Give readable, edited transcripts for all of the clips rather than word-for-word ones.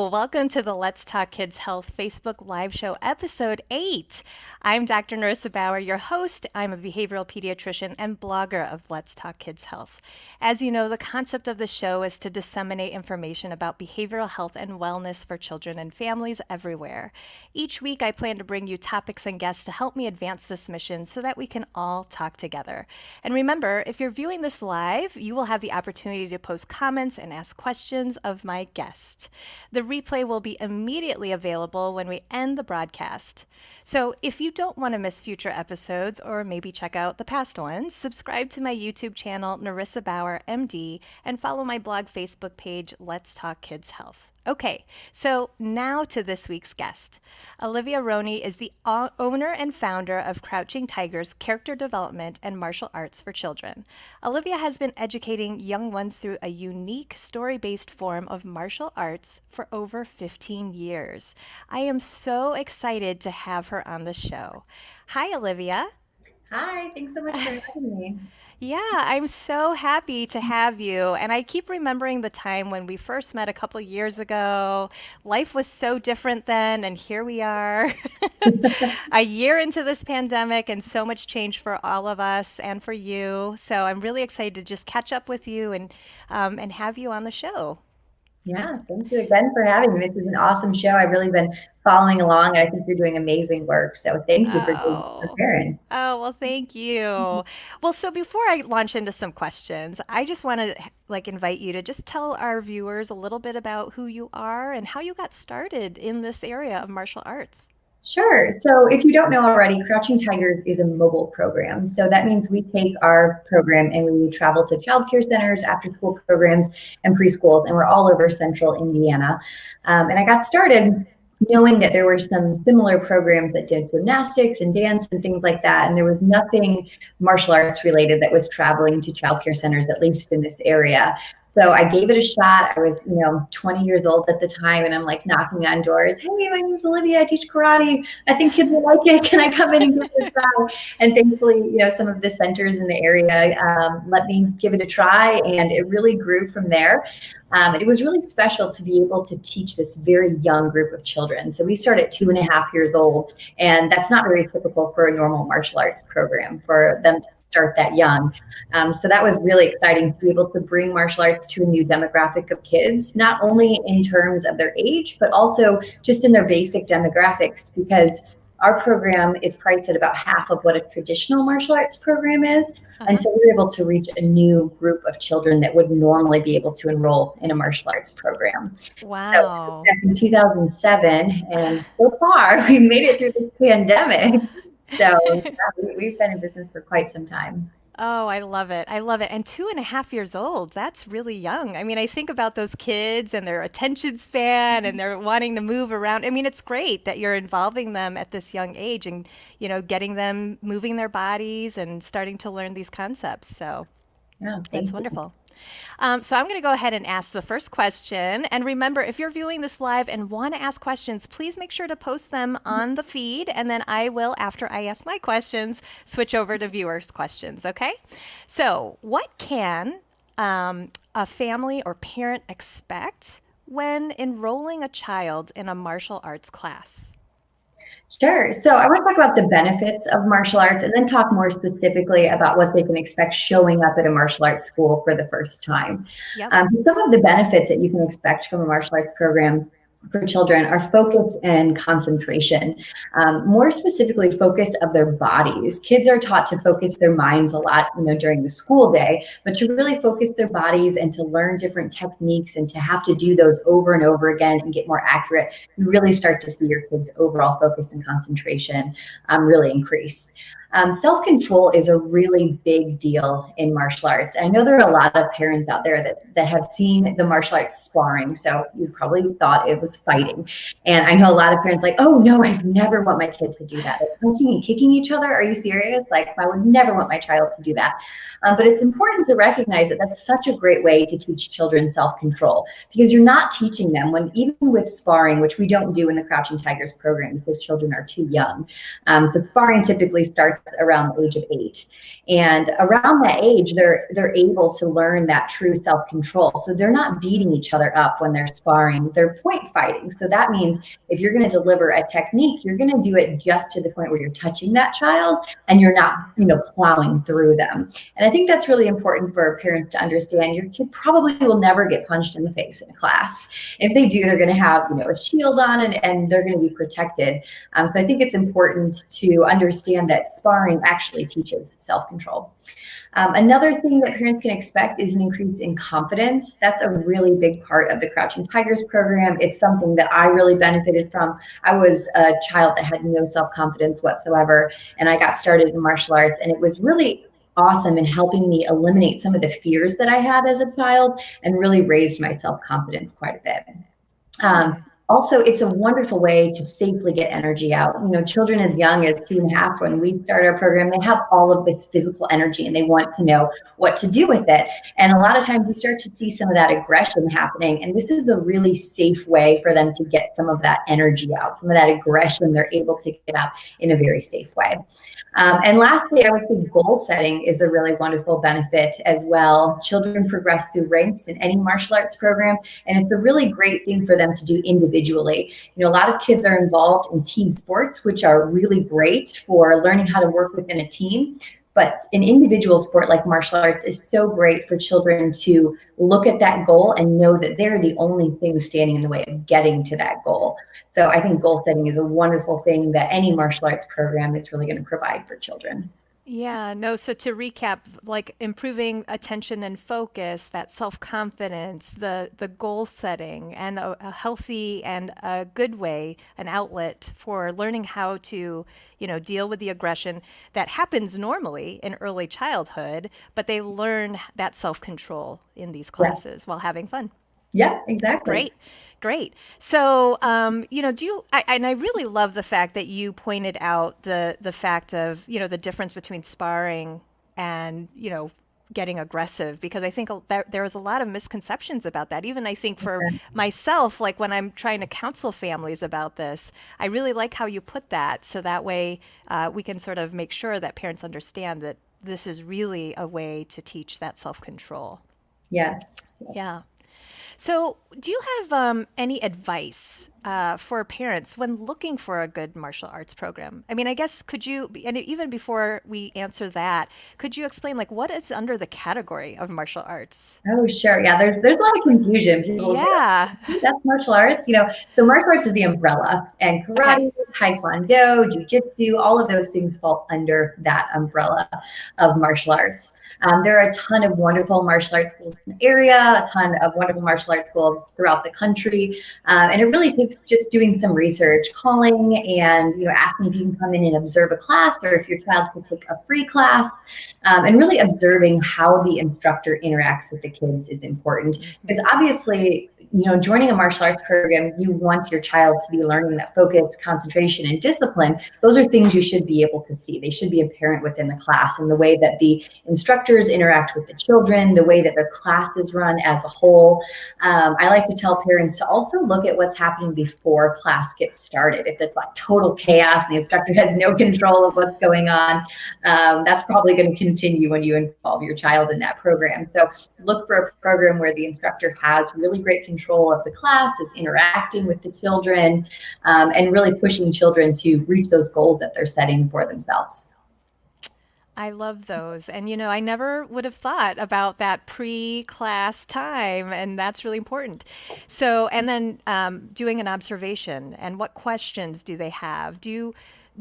Hello, welcome to the Let's Talk Kids Health Facebook Live Show, Episode 8. I'm Dr. Narissa Bauer, your host. I'm a behavioral pediatrician and blogger of Let's Talk Kids Health. As you know, the concept of the show is to disseminate information about behavioral health and wellness for children and families everywhere. Each week, I plan to bring you topics and guests to help me advance this mission so that we can all talk together. And remember, if you're viewing this live, you will have the opportunity to post comments and ask questions of my guest. The replay will be immediately available when we end the broadcast. So if you don't want to miss future episodes or maybe check out the past ones, subscribe to my YouTube channel, Narissa Bauer, MD, and follow my blog Facebook page, Let's Talk Kids Health. Okay, so now to this week's guest. Olivia Roney is the owner and founder of Crouching Tiger's Character Development and Martial Arts for Children. Olivia has been educating young ones through a unique story-based form of martial arts for over 15 years. I am so excited to have her on the show. Hi, Olivia. Hi, thanks so much for having me. Yeah, I'm so happy to have you. And I keep remembering the time when we first met a couple years ago. Life was so different then, and here we are, a year into this pandemic, and so much change for all of us and for you. So I'm really excited to just catch up with you and have you on the show. Yeah, thank you again for having me. This is an awesome show. I've really been following along, and I think you're doing amazing work. So thank you for being Oh, transparent. well, thank you. Well, so before I launch into some questions, I just want to invite you to just tell our viewers a little bit about who you are and how you got started in this area of martial arts. Sure. So if you don't know already, Crouching Tigers is a mobile program. So that means we take our program and we travel to childcare centers, after school programs, and preschools, and we're all over central Indiana. And I got started knowing that there were some similar programs that did gymnastics and dance and things like that. And there was nothing martial arts related that was traveling to childcare centers, at least in this area. So I gave it a shot. I was, 20 years old at the time, and I'm like knocking on doors. Hey, my name's Olivia. I teach karate. I think kids will like it. Can I come in and give it a try? And thankfully, some of the centers in the area let me give it a try, and it really grew from there. It was really special to be able to teach this very young group of children. So we start at 2.5 years old, and that's not very typical for a normal martial arts program for them to start that young. So that was really exciting to be able to bring martial arts to a new demographic of kids, not only in terms of their age, but also just in their basic demographics, because our program is priced at about half of what a traditional martial arts program is. And so we were able to reach a new group of children that would normally be able to enroll in a martial arts program. Wow. So back in 2007, and so far we made it through this pandemic. So we've been in business for quite some time. Oh, I love it. I love it. And 2.5 years old, that's really young. I mean, I think about those kids and their attention span and they're wanting to move around. I mean, it's great that you're involving them at this young age and, getting them moving their bodies and starting to learn these concepts. So Yeah, that's thank you. wonderful. So I'm going to go ahead and ask the first question. And remember, if you're viewing this live and want to ask questions, please make sure to post them on the feed. And then I will, after I ask my questions, switch over to viewers' questions. Okay? So, what can a family or parent expect when enrolling a child in a martial arts class? Sure. So I want to talk about the benefits of martial arts and then talk more specifically about what they can expect showing up at a martial arts school for the first time. Yep. Some of the benefits that you can expect from a martial arts program for children are focus and concentration, more specifically focus of their bodies. Kids are taught to focus their minds a lot, during the school day, but to really focus their bodies and to learn different techniques and to have to do those over and over again and get more accurate, you really start to see your kids' overall focus and concentration really increase. Self-control is a really big deal in martial arts. I know there are a lot of parents out there that have seen the martial arts sparring, so you probably thought it was fighting. And I know a lot of parents like, oh no, I've never want my kid to do that. Like, punching and kicking each other? Are you serious? Like, I would never want my child to do that. But it's important to recognize that that's such a great way to teach children self-control, because you're not teaching them even with sparring, which we don't do in the Crouching Tigers program because children are too young. So sparring typically starts arts around the age of 8. And around that age, they're able to learn that true self-control. So they're not beating each other up when they're sparring, they're point fighting. So that means if you're going to deliver a technique, you're going to do it just to the point where you're touching that child and you're not, plowing through them. And I think that's really important for parents to understand. Your kid probably will never get punched in the face in class. If they do, they're going to have, a shield on and they're going to be protected. So I think it's important to understand that sparring actually teaches self-control. Another thing that parents can expect is an increase in confidence. That's a really big part of the Crouching Tigers program. It's something that I really benefited from. I was a child that had no self-confidence whatsoever, and I got started in martial arts, and it was really awesome in helping me eliminate some of the fears that I had as a child and really raised my self-confidence quite a bit. Also, it's a wonderful way to safely get energy out. Children as young as 2.5, when we start our program, they have all of this physical energy and they want to know what to do with it. And a lot of times you start to see some of that aggression happening. And this is a really safe way for them to get some of that energy out, some of that aggression they're able to get out in a very safe way. And lastly, I would say goal setting is a really wonderful benefit as well. Children progress through ranks in any martial arts program, and it's a really great thing for them to do individually. A lot of kids are involved in team sports, which are really great for learning how to work within a team. But an individual sport like martial arts is so great for children to look at that goal and know that they're the only thing standing in the way of getting to that goal. So I think goal setting is a wonderful thing that any martial arts program is really going to provide for children. Yeah, no, so to recap, like improving attention and focus, that self-confidence, the goal setting, and a healthy and a good way, an outlet for learning how to, deal with the aggression that happens normally in early childhood, but they learn that self-control in these classes while having fun. Yeah, exactly. Great, great. So, and I really love the fact that you pointed out the fact of, the difference between sparring and, getting aggressive, because I think there was a lot of misconceptions about that. Even I think for myself, like when I'm trying to counsel families about this, I really like how you put that. So that way we can sort of make sure that parents understand that this is really a way to teach that self-control. Yes. Yeah. So, do you have any advice for parents when looking for a good martial arts program? I mean, I guess and even before we answer that, could you explain like what is under the category of martial arts? Oh, sure. Yeah, there's a lot of confusion. People will say, Yeah. "Oh, that's martial arts." So martial arts is the umbrella, and Okay. karate, taekwondo, jujitsu, all of those things fall under that umbrella of martial arts. There are a ton of wonderful martial arts schools in the area, a ton of wonderful martial arts schools throughout the country, and it really takes just doing some research, calling, and asking if you can come in and observe a class, or if your child can take a free class, and really observing how the instructor interacts with the kids is important, because obviously, joining a martial arts program, you want your child to be learning that focus, concentration, and discipline. Those are things you should be able to see. They should be apparent within the class, and the way that the instructors interact with the children, the way that their class is run as a whole. I like to tell parents to also look at what's happening before class gets started. If it's like total chaos and the instructor has no control of what's going on, that's probably going to continue when you involve your child in that program. So look for a program where the instructor has really great control of the class, is interacting with the children, and really pushing children to reach those goals that they're setting for themselves. I love those. And I never would have thought about that pre-class time, and that's really important. So, and then doing an observation and what questions do they have? Do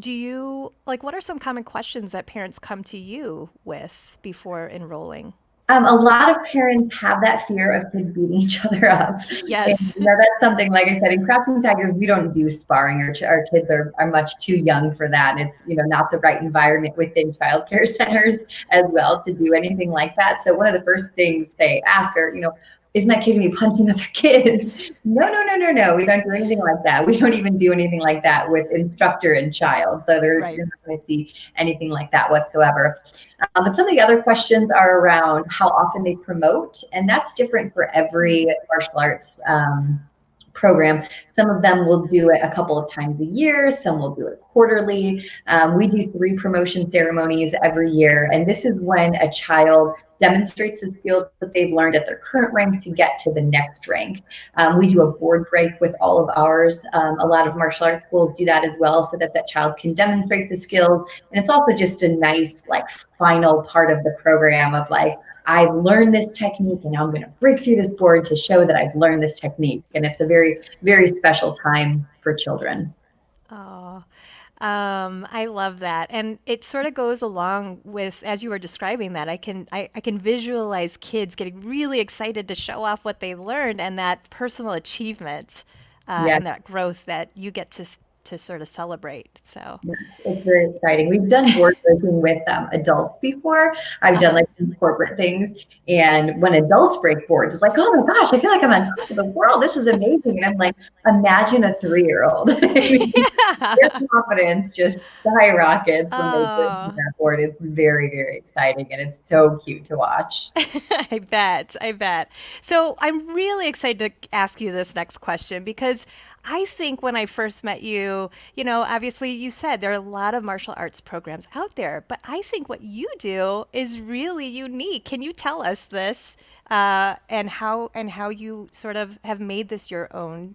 you like what are some common questions that parents come to you with before enrolling? A lot of parents have that fear of kids beating each other up. Yes. And that's something, like I said, in Crouching Tigers, we don't do sparring. Our kids are much too young for that. And it's, not the right environment within childcare centers as well to do anything like that. So one of the first things they ask are, is my kid going to be punching other kids? No. We don't do anything like that. We don't even do anything like that with instructor and child. So you're not going to see anything like that whatsoever. But some of the other questions are around how often they promote, and that's different for every martial arts program. Some of them will do it a couple of times a year. Some will do it quarterly. We do 3 promotion ceremonies every year. And this is when a child demonstrates the skills that they've learned at their current rank to get to the next rank. We do a board break with all of ours. A lot of martial arts schools do that as well, so that that child can demonstrate the skills. And it's also just a nice, like, final part of the program of like, I've learned this technique and now I'm going to break through this board to show that I've learned this technique. And it's a very, very special time for children. Oh, I love that. And it sort of goes along with, as you were describing that, I can visualize kids getting really excited to show off what they learned and that personal achievement Yes. and that growth that you get to sort of celebrate. So, Yes, it's very exciting. We've done board breaking with adults before. I've done uh-huh. like some corporate things, and when adults break boards, it's like, oh my gosh, I feel like I'm on top of the world. This is amazing. And I'm like, imagine a 3-year-old. I mean, their Yeah. confidence just skyrockets when they break through Oh. that board. It's very, very exciting, and it's so cute to watch. I bet. I bet. So I'm really excited to ask you this next question because I think when I first met you, obviously you said there are a lot of martial arts programs out there, but I think what you do is really unique. Can you tell us this, and how you sort of have made this your own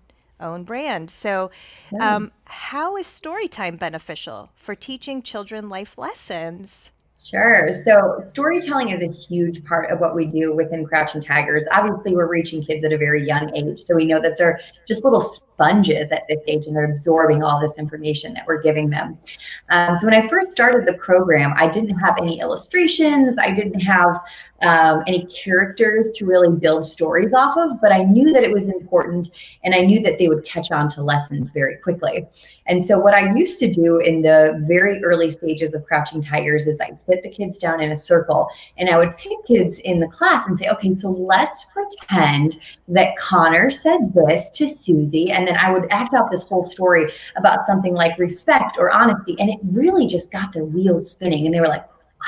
brand? So, Yeah. how is story time beneficial for teaching children life lessons? Sure. So storytelling is a huge part of what we do within Crouching Tigers. Obviously, we're reaching kids at a very young age. So we know that they're just little sponges at this age and they're absorbing all this information that we're giving them. So when I first started the program, I didn't have any illustrations. I didn't have any characters to really build stories off of, but I knew that it was important and I knew that they would catch on to lessons very quickly. And so what I used to do in the very early stages of Crouching Tigers is I'd sit the kids down in a circle and I would pick kids in the class and say, okay, so let's pretend that Connor said this to Susie. And then I would act out this whole story about something like respect or honesty. And it really just got their wheels spinning. And they were like,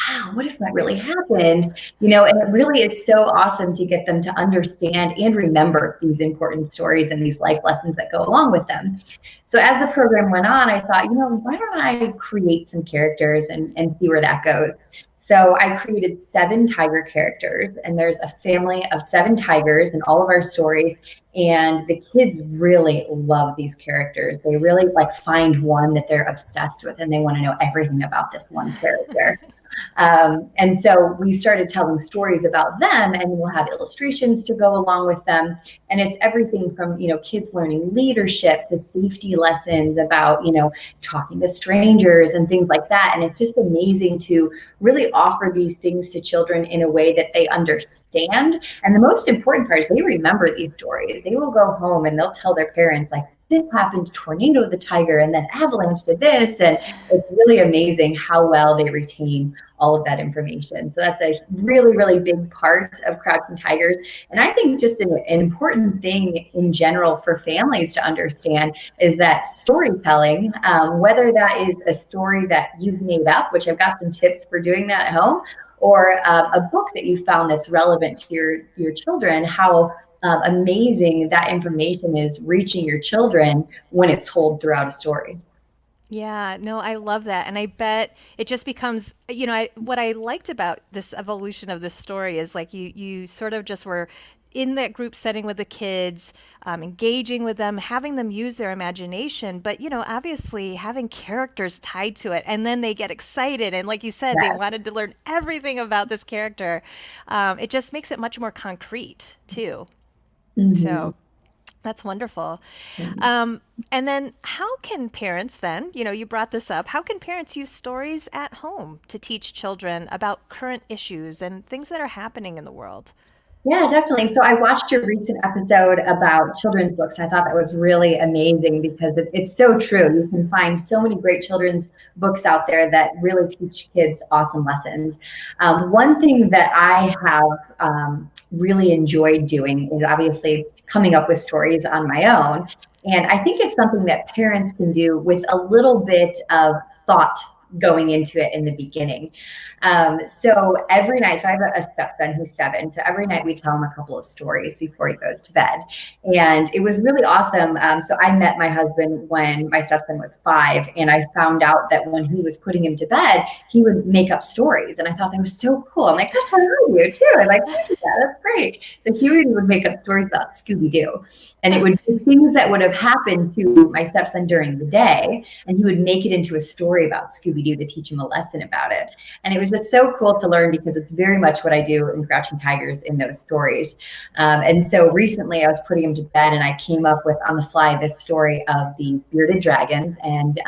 wow, what if that really happened? And it really is so awesome to get them to understand and remember these important stories and these life lessons that go along with them. So as the program went on, I thought, why don't I create some characters and see where that goes? So I created 7 tiger characters, and there's a family of 7 tigers in all of our stories. And the kids really love these characters. They really like find one that they're obsessed with, and they want to know everything about this one character. And so we started telling stories about them, and we'll have illustrations to go along with them. And it's everything from, kids learning leadership to safety lessons about, talking to strangers and things like that. And it's just amazing to really offer these things to children in a way that they understand. And the most important part is they remember these stories. They will go home and they'll tell their parents, like, this happened to Tornado the tiger, and then Avalanche did this. And it's really amazing how well they retain all of that information. So that's a really, really big part of Crouching Tigers. And I think just an important thing in general for families to understand is that storytelling, whether that is a story that you've made up, which I've got some tips for doing that at home, or a book that you found that's relevant to your children, how amazing that information is reaching your children when it's told throughout a story. Yeah, no, I love that. And I bet it just becomes, what I liked about this evolution of this story is like you sort of just were in that group setting with the kids, engaging with them, having them use their imagination, but, obviously having characters tied to it. And then they get excited. And like you said, they Yes. wanted to learn everything about this character. It just makes it much more concrete, too. Mhm. So that's wonderful. And then how can parents then, you brought this up, how can parents use stories at home to teach children about current issues and things that are happening in the world? Yeah, definitely. So I watched your recent episode about children's books. I thought that was really amazing because it's so true. You can find so many great children's books out there that really teach kids awesome lessons. One thing that I have really enjoyed doing is obviously coming up with stories on my own. And I think it's something that parents can do with a little bit of thought going into it in the beginning. So every night, so I have a stepson who's 7. So every night we tell him a couple of stories before he goes to bed. And it was really awesome. So I met my husband when my stepson was 5, and I found out that when he was putting him to bed, he would make up stories. And I thought that was so cool. I'm like, that's what I do too. I'm like, I do that. That's great. So he would make up stories about Scooby-Doo. And it would be things that would have happened to my stepson during the day. And he would make it into a story about Scooby-Doo to teach him a lesson about it. And it was just so cool to learn because it's very much what I do in Crouching Tigers in those stories. And so recently I was putting him to bed and I came up with on the fly this story of the bearded dragons. And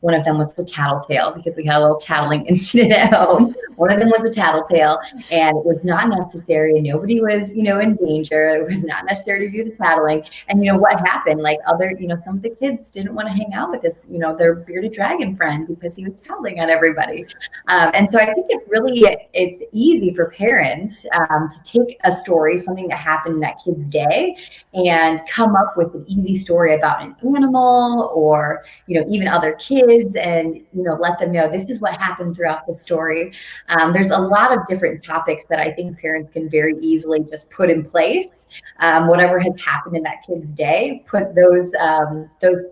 one of them was the tattletale because we had a little tattling incident at home. One of them was a tattletale, and it was not necessary, and nobody was, in danger. It was not necessary to do the tattling. And what happened? Like some of the kids didn't want to hang out with this, their bearded dragon friend because he was tattling on everybody. And so I think it's easy for parents to take a story, something that happened in that kid's day, and come up with an easy story about an animal or even other kids, and let them know this is what happened throughout the story. There's a lot of different topics that I think parents can very easily just put in place. Whatever has happened in that kid's day, put those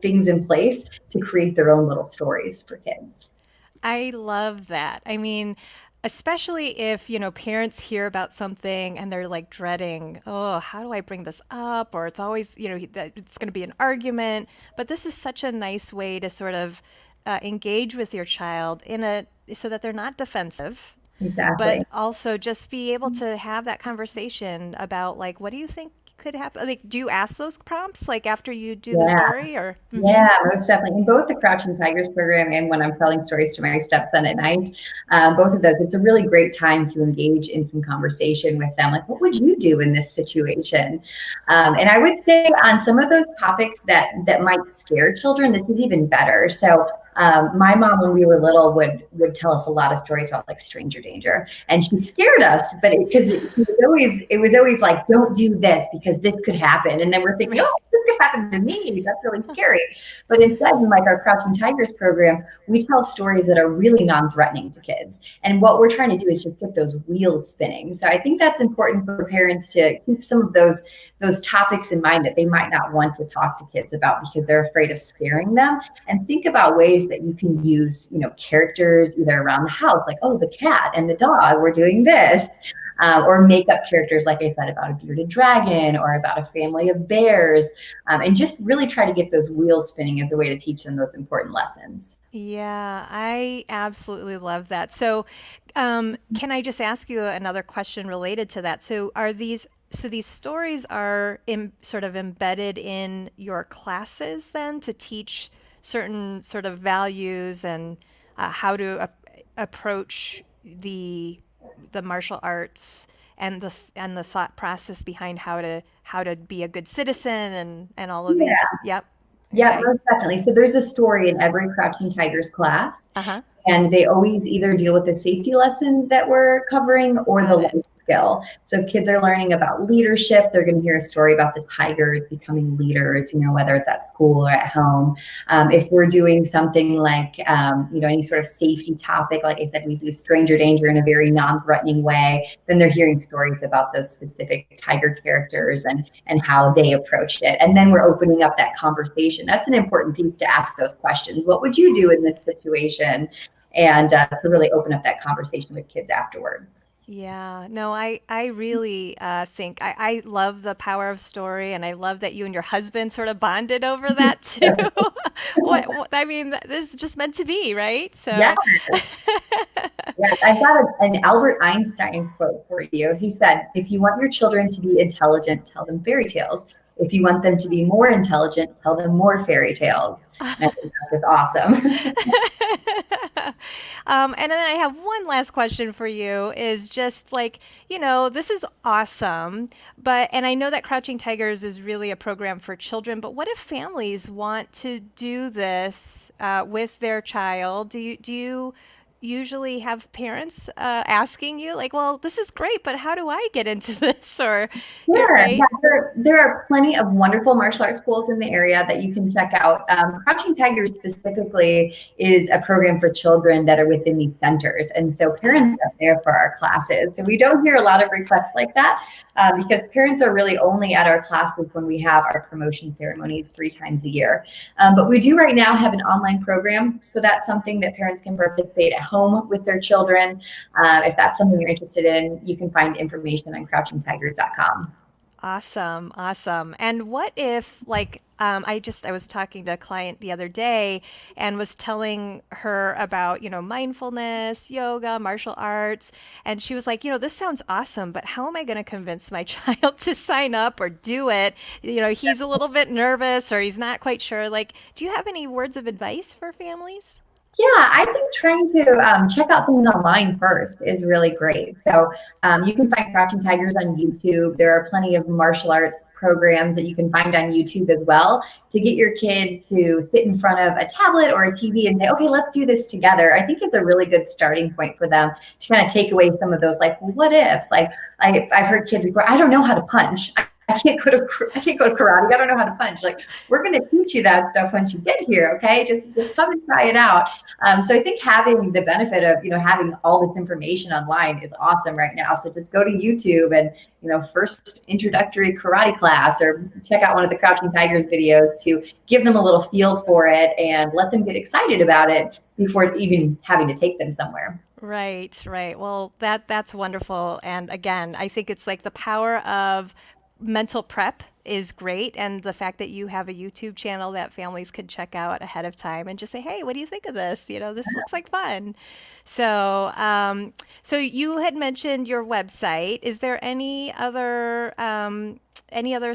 things in place to create their own little stories for kids. I love that. I mean, especially if, parents hear about something and they're like dreading, oh, how do I bring this up? Or it's always, that it's going to be an argument. But this is such a nice way to sort of engage with your child so that they're not defensive, but Exactly. also just be able to have that conversation about like, what do you think could happen? Like, do you ask those prompts like after you do the Yeah. story or? Yeah, most definitely. In both the Crouching Tigers program and when I'm telling stories to my stepson at night, both of those, it's a really great time to engage in some conversation with them. Like, what would you do in this situation? And I would say on some of those topics that might scare children, this is even better. So my mom, when we were little, would tell us a lot of stories about like stranger danger, and she scared us. But because it was always like, don't do this because this could happen, and then we're thinking, oh, this could happen to me. That's really scary. But instead, in like our Crouching Tigers program, we tell stories that are really non-threatening to kids. And what we're trying to do is just get those wheels spinning. So I think that's important for parents to keep some of those topics in mind that they might not want to talk to kids about because they're afraid of scaring them, and think about ways that you can use, characters either around the house, like, oh, the cat and the dog were doing this, or make up characters, like I said, about a bearded dragon or about a family of bears, and just really try to get those wheels spinning as a way to teach them those important lessons. Yeah, I absolutely love that. So, can I just ask you another question related to that? So these stories are sort of embedded in your classes then to teach certain sort of values and how to approach the martial arts and the thought process behind how to be a good citizen and all of these. Yeah. Yep. Yeah, Okay. most definitely. So there's a story in every Crouching Tigers class, Uh-huh. and they always either deal with the safety lesson that we're covering or the Got life it. skill. So if kids are learning about leadership, they're going to hear a story about the tigers becoming leaders, whether it's at school or at home. If we're doing something like, any sort of safety topic, like I said, we do stranger danger in a very non-threatening way, then they're hearing stories about those specific tiger characters and how they approached it. And then we're opening up that conversation. That's an important piece to ask those questions. What would you do in this situation? And to really open up that conversation with kids afterwards. Yeah, no, I really think I love the power of story, and I love that you and your husband sort of bonded over that too. I mean, this is just meant to be, right? Yeah, So, yeah. I've got an Albert Einstein quote for you. He said, if you want your children to be intelligent, tell them fairy tales. If you want them to be more intelligent, tell them more fairy tales. And I think that's just awesome. And then I have one last question for you is just like, this is awesome, and I know that Crouching Tigers is really a program for children, but what if families want to do this with their child? Do you usually have parents asking you, like, well, this is great, but how do I get into this? Or, Sure. Yeah, right? there are plenty of wonderful martial arts schools in the area that you can check out. Crouching Tiger specifically is a program for children that are within these centers. And so Ah, parents are there for our classes. So we don't hear a lot of requests like that because parents are really only at our classes when we have our promotion ceremonies 3 times a year. But we do right now have an online program. So that's something that parents can participate at home with their children. If that's something you're interested in, you can find information on crouchingtigers.com. awesome, awesome. And what if, like, I was talking to a client the other day and was telling her about, mindfulness, yoga, martial arts, and she was like, this sounds awesome, but how am I going to convince my child to sign up or do it? He's a little bit nervous or he's not quite sure. Like, do you have any words of advice for families? Yeah, I think trying to check out things online first is really great. So you can find Crouching Tigers on YouTube. There are plenty of martial arts programs that you can find on YouTube as well to get your kid to sit in front of a tablet or a TV and say, okay, let's do this together. I think it's a really good starting point for them to kind of take away some of those like, what ifs? Like I've heard kids before, I don't know how to punch. I can't go to karate. I don't know how to punch. Like we're going to teach you that stuff once you get here. Okay, just come and try it out. So I think having the benefit of, having all this information online is awesome right now. So just go to YouTube and, first introductory karate class or check out one of the Crouching Tigers videos to give them a little feel for it and let them get excited about it before even having to take them somewhere. Right, right. Well, that's wonderful. And again, I think it's like the power of mental prep is great, and the fact that you have a YouTube channel that families could check out ahead of time and just say, "Hey, what do you think of this? This looks like fun." So, so you had mentioned your website. Is there any other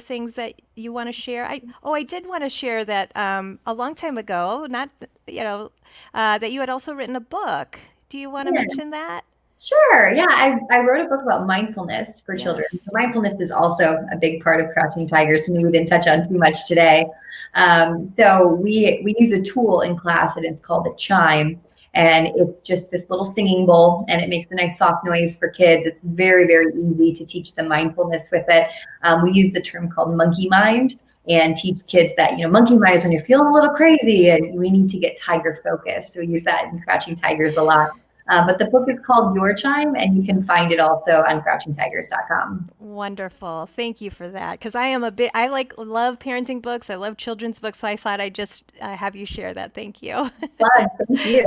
things that you want to share? I did want to share that a long time ago, not you know, that you had also written a book. Do you want to Yeah. mention that? Sure. Yeah, I wrote a book about mindfulness for Yes. children. So mindfulness is also a big part of Crouching Tigers, and we didn't touch on too much today. So we use a tool in class, and it's called a chime, and it's just this little singing bowl, and it makes a nice soft noise for kids. It's very, very easy to teach them mindfulness with it. We use the term called monkey mind and teach kids that, monkey mind is when you're feeling a little crazy and we need to get tiger focused. So we use that in Crouching Tigers a lot. But the book is called Your Chime, and you can find it also on crouchingtigers.com. Wonderful. Thank you for that. Because I love parenting books. I love children's books. So I thought I'd just have you share that. Thank you. Well, thank you.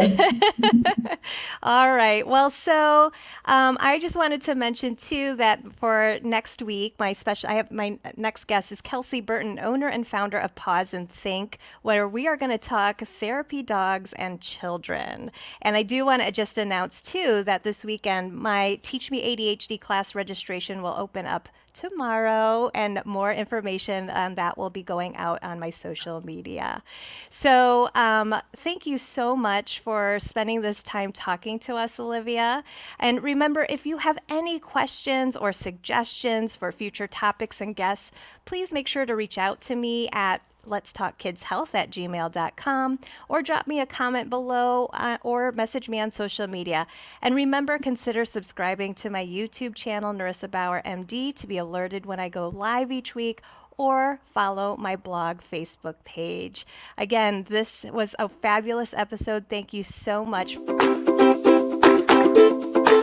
All right. Well, so I just wanted to mention too that for next week, I have my next guest is Kelsey Burton, owner and founder of Pause and Think, where we are going to talk therapy dogs and children. And I do want to just announce too that this weekend my Teach Me ADHD class registration will open up tomorrow, and more information on that will be going out on my social media. So, thank you so much for spending this time talking to us, Olivia. And remember, if you have any questions or suggestions for future topics and guests, please make sure to reach out to me at letstalkkidshealth@gmail.com or drop me a comment below or message me on social media. And remember, consider subscribing to my YouTube channel, Narissa Bauer MD, to be alerted when I go live each week, or follow my blog Facebook page. Again, this was a fabulous episode. Thank you so much.